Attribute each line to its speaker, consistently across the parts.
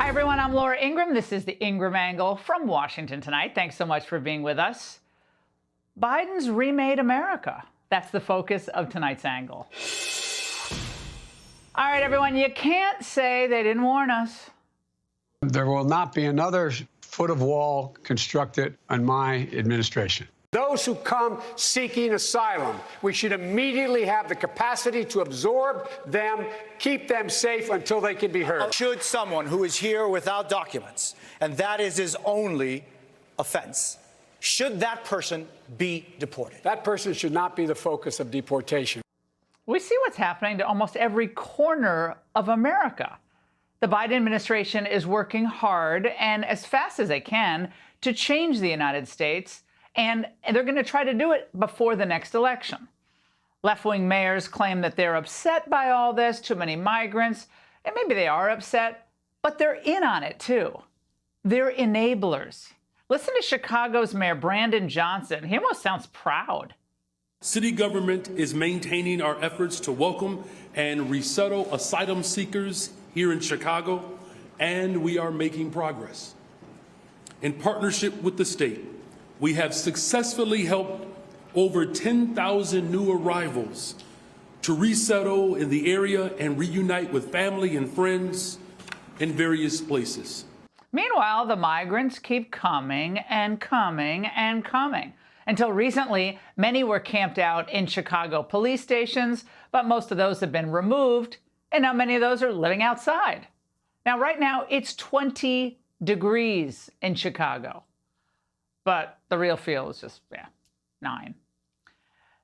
Speaker 1: Hi, everyone. I'm Laura Ingraham. This is the Ingraham Angle from Washington tonight. Thanks so much for being with us. Biden's remade America. That's the focus of tonight's angle. All right, everyone, you can't say they didn't warn us.
Speaker 2: There will not be another foot of wall constructed in my administration.
Speaker 3: Those who come seeking asylum, we should immediately have the capacity to absorb them, keep them safe until they can be heard.
Speaker 4: Should someone who is here without documents, and that is his only offense, should that person be deported?
Speaker 3: That person should not be the focus of deportation.
Speaker 1: We see what's happening to almost every corner of America. The Biden administration is working hard and as fast as they can to change the United States, and they're going to try to do it before the next election. Left-wing mayors claim that they're upset by all this, too many migrants, and maybe they are upset, but they're in on it too. They're enablers. Listen to Chicago's Mayor Brandon Johnson. He almost sounds proud.
Speaker 5: City government is maintaining our efforts to welcome and resettle asylum seekers here in Chicago, and we are making progress. In partnership with the state, we have successfully helped over 10,000 new arrivals to resettle in the area and reunite with family and friends in various places.
Speaker 1: Meanwhile, the migrants keep coming and coming and coming. Until recently, many were camped out in Chicago police stations, but most of those have been removed, and now many of those are living outside. Now, right now, it's 20 degrees in Chicago, but the real feel is just, 9.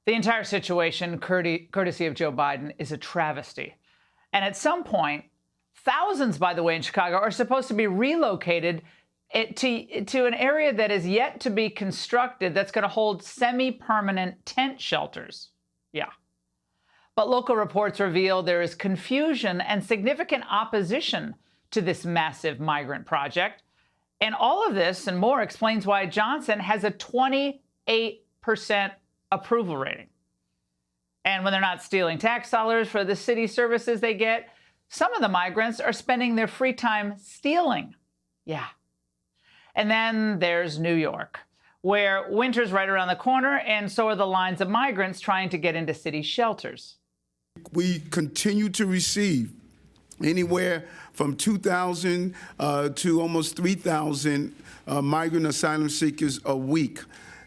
Speaker 1: The entire situation, courtesy of Joe Biden, is a travesty. And at some point, thousands, by the way, in Chicago are supposed to be relocated to an area that is yet to be constructed that's going to hold semi-permanent tent shelters. Yeah. But local reports reveal there is confusion and significant opposition to this massive migrant project. And all of this and more explains why Johnson has a 28% approval rating. And when they're not stealing tax dollars for the city services they get, some of the migrants are spending their free time stealing. Yeah. And then there's New York, where winter's right around the corner, and so are the lines of migrants trying to get into city shelters.
Speaker 6: We continue to receive anywhere from 2,000 to almost 3,000 migrant asylum seekers a week.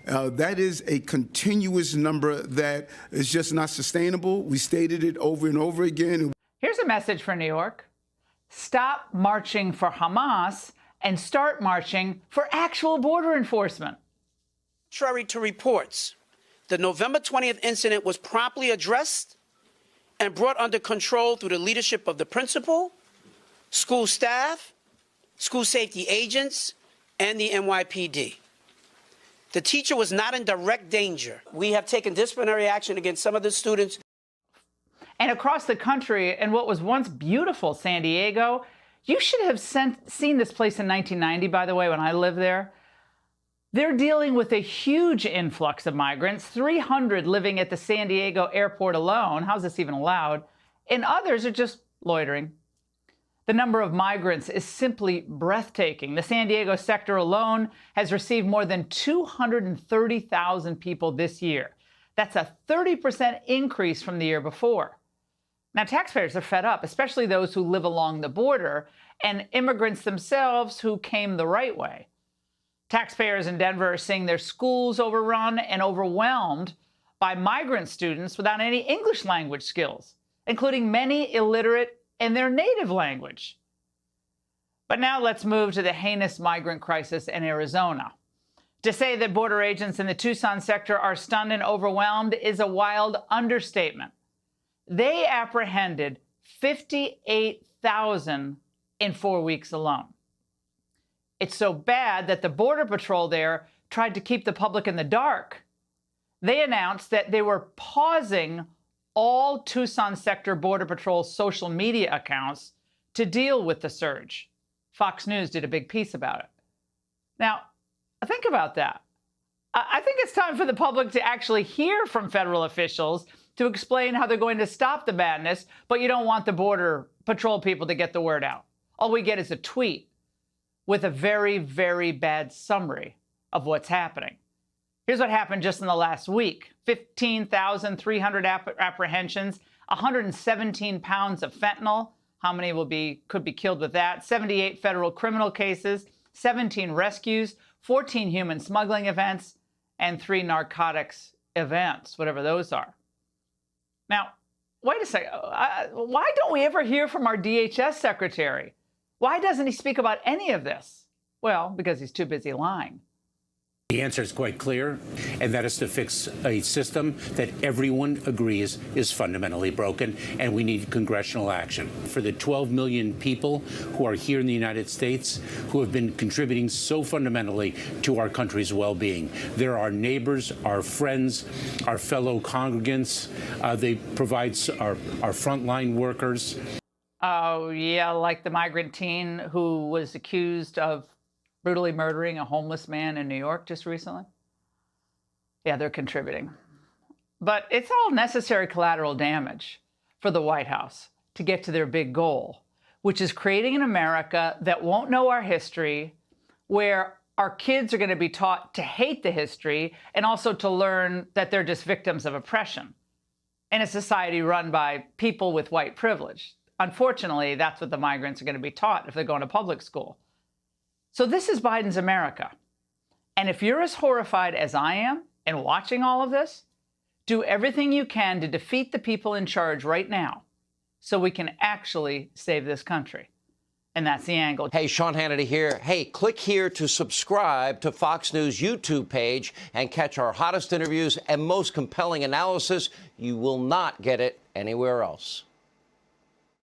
Speaker 6: That is a continuous number that is just not sustainable. We stated it over and over again.
Speaker 1: Here's a message for New York. Stop marching for Hamas and start marching for actual border enforcement.
Speaker 7: Contrary to reports, the November 20th incident was promptly addressed and brought under control through the leadership of the principal, school staff, school safety agents, and the NYPD. The teacher was not in direct danger. We have taken disciplinary action against some of the students.
Speaker 1: And across the country, in what was once beautiful San Diego, you should have seen this place in 1990, by the way, when I lived there. They're dealing with a huge influx of migrants, 300 living at the San Diego airport alone. How's this even allowed? And others are just loitering. The number of migrants is simply breathtaking. The San Diego sector alone has received more than 230,000 people this year. That's a 30% increase from the year before. Now, taxpayers are fed up, especially those who live along the border, and immigrants themselves who came the right way. Taxpayers in Denver are seeing their schools overrun and overwhelmed by migrant students without any English language skills, including many illiterate in their native language. But now let's move to the heinous migrant crisis in Arizona. To say that border agents in the Tucson sector are stunned and overwhelmed is a wild understatement. They apprehended 58,000 in 4 weeks alone. It's so bad that the Border Patrol there tried to keep the public in the dark. They announced that they were pausing all Tucson sector Border Patrol social media accounts to deal with the surge. Fox News did a big piece about it. Now, think about that. I think it's time for the public to actually hear from federal officials to explain how they're going to stop the madness, but you don't want the Border Patrol people to get the word out. All we get is a tweet with a very, very bad summary of what's happening. Here's what happened just in the last week. 15,300 apprehensions, 117 pounds of fentanyl. How many could be killed with that? 78 federal criminal cases, 17 rescues, 14 human smuggling events, and 3 narcotics events, whatever those are. Now, wait a second. Why don't we ever hear from our DHS secretary? Why doesn't he speak about any of this? Well, because he's too busy lying.
Speaker 8: The answer is quite clear, and that is to fix a system that everyone agrees is fundamentally broken, and we need congressional action. For the 12 million people who are here in the United States who have been contributing so fundamentally to our country's well-being. They're our neighbors, our friends, our fellow congregants. They provide our frontline workers.
Speaker 1: Oh, yeah, like the migrant teen who was accused of brutally murdering a homeless man in New York just recently. Yeah, they're contributing. But it's all necessary collateral damage for the White House to get to their big goal, which is creating an America that won't know our history, where our kids are going to be taught to hate the history and also to learn that they're just victims of oppression in a society run by people with white privilege. Unfortunately, that's what the migrants are going to be taught if they're going to public school. So this is Biden's America. And if you're as horrified as I am in watching all of this, do everything you can to defeat the people in charge right now so we can actually save this country. And that's the angle.
Speaker 9: Hey, Sean Hannity here. Hey, click here to subscribe to Fox News YouTube page and catch our hottest interviews and most compelling analysis. You will not get it anywhere else.